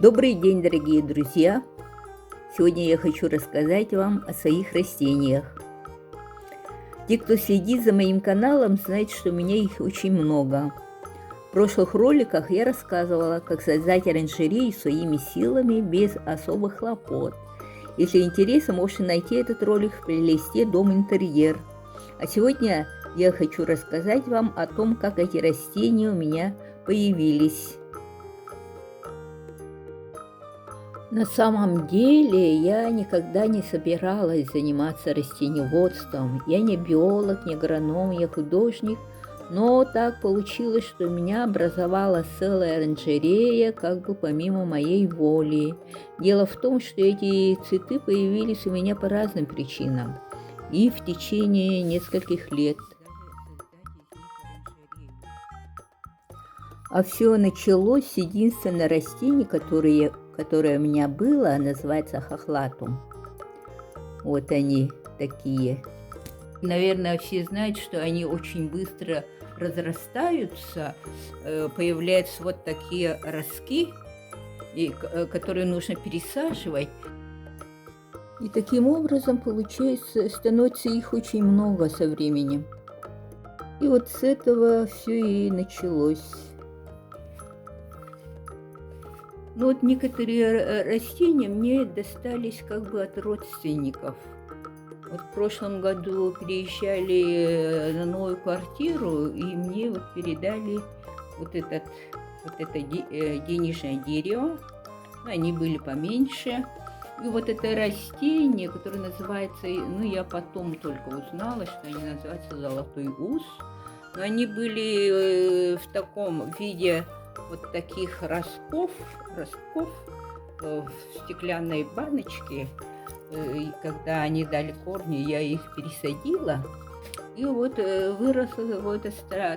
Добрый день, дорогие друзья! Сегодня я хочу рассказать вам о своих растениях. Те, кто следит за моим каналом, знают, что у меня их очень много. В прошлых роликах я рассказывала, как создать оранжерею своими силами без особых хлопот. Если интересно, можете найти этот ролик в плейлисте «Дом интерьер». А сегодня я хочу рассказать вам о том, как эти растения у меня появились. На самом деле я никогда не собиралась заниматься растениеводством. Я не биолог, не агроном, я художник. Но так получилось, что у меня образовалась целая оранжерея, как бы помимо моей воли. Дело в том, что эти цветы появились у меня по разным причинам. И в течение нескольких лет. А все началось с единственного растения, которое у меня было, называется хохлатум. Вот они такие. Наверное, все знают, что они очень быстро разрастаются, появляются вот такие ростки, которые нужно пересаживать. И таким образом, получается, становится их очень много со временем. И вот с этого все и началось. Ну вот некоторые растения мне достались как бы от родственников. Вот в прошлом году переезжали на новую квартиру, и мне вот передали вот это денежное дерево. Они были поменьше. И вот это растение, которое называется, ну я потом только узнала, что они называются золотой ус. Но они были в таком виде вот таких ростков в стеклянной баночке. И когда они дали корни, я их пересадила. И вот выросло вот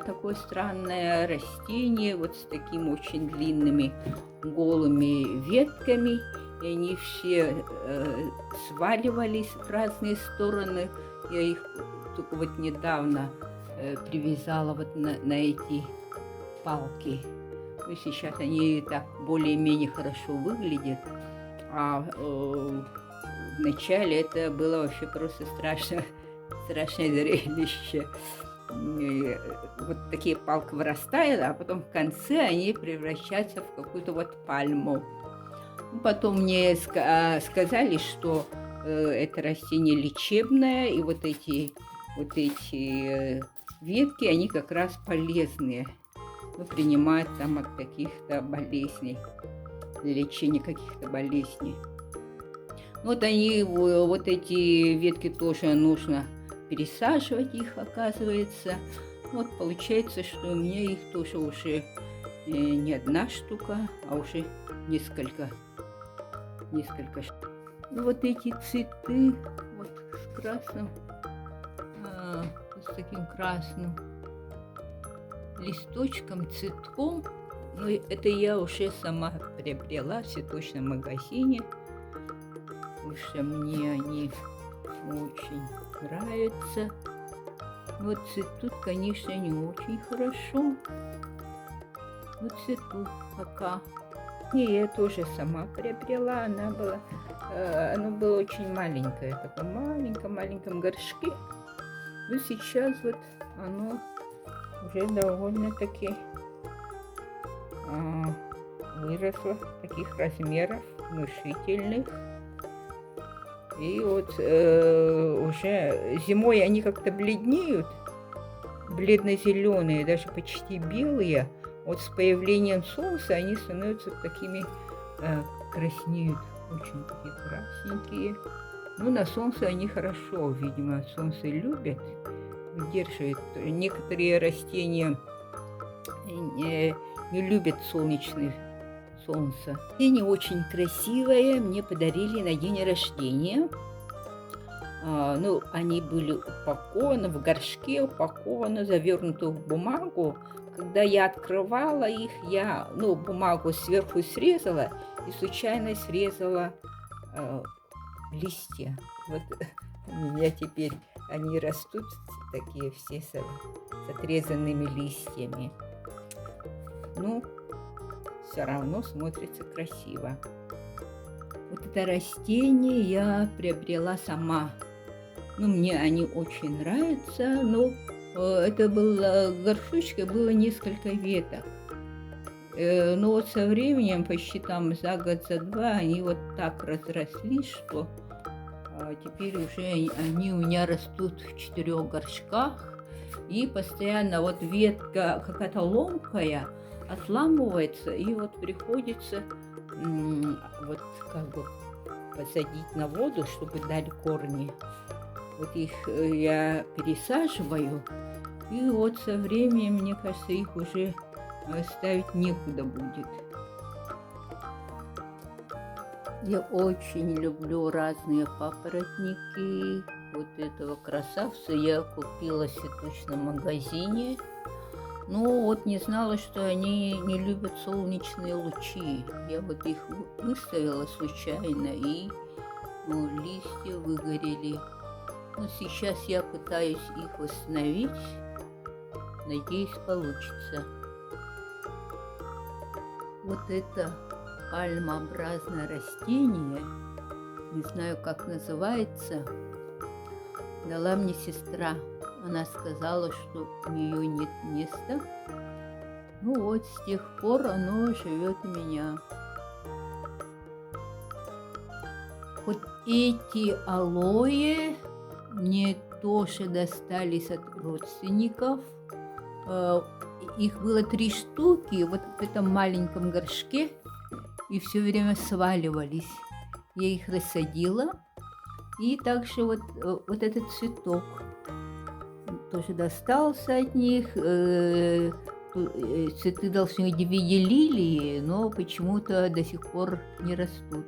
такое странное растение вот с такими очень длинными голыми ветками. И они все сваливались в разные стороны. Я их только вот недавно привязала вот на эти палки. И сейчас они так более-менее хорошо выглядят. А вначале это было вообще просто страшное зрелище. И вот такие палки вырастают, а потом в конце они превращаются в какую-то вот пальму. Потом мне сказали, что это растение лечебное, и вот эти ветки, они как раз полезные. Принимают там от каких-то болезней, для лечения каких-то болезней. Вот эти ветки тоже нужно пересаживать их, оказывается. Вот получается, что у меня их тоже уже не одна штука, а уже несколько. Вот эти цветы вот с красным, с таким красным листочком, цветком. Но это я уже сама приобрела в цветочном магазине, потому что мне они очень нравятся. Вот цветут, конечно, не очень хорошо. Вот цветут пока. И я тоже сама приобрела. Оно было очень маленькое, в таком маленьком горшке. Но сейчас вот оно уже довольно-таки выросло таких размеров внушительных. И вот уже зимой они как-то бледнеют, бледно-зеленые, даже почти белые. Вот с появлением солнца они становятся такими, краснеют, очень такие красненькие. Ну, на солнце они хорошо, видимо, солнце любят, выдерживают. Некоторые растения не любят солнце. Растение очень красивое, мне подарили на день рождения. Они были упакованы в горшке, упакованы, завернуты в бумагу. Когда я открывала их, я бумагу сверху срезала и случайно срезала листья. Вот у меня теперь они растут такие все с отрезанными листьями. все равно смотрится красиво. Вот это растение я приобрела сама. Ну, мне они очень нравятся, но это было горшочка, было несколько веток. Но вот со временем, почти там за год, за два, они вот так разрослись, что теперь уже они у меня растут в 4 горшках. И постоянно вот ветка какая-то ломкая отламывается, и вот приходится вот как бы посадить на воду, чтобы дали корни. Вот их я пересаживаю, и вот со временем, мне кажется, их уже ставить некуда будет. Я очень люблю разные папоротники. Вот этого красавца я купила в цветочном магазине. Но вот не знала, что они не любят солнечные лучи. Я вот их выставила случайно, и листья выгорели. Но сейчас я пытаюсь их восстановить. Надеюсь, получится. Вот это пальмообразное растение, не знаю, как называется, дала мне сестра. Она сказала, что у нее нет места. Ну вот, с тех пор оно живет у меня. Вот эти алоэ мне тоже достались от родственников. Их было 3 штуки вот в этом маленьком горшке, и все время сваливались. Я их рассадила. И также вот этот цветок тоже достался от них. Цветы должны быть в виде лилии, но почему-то до сих пор не растут.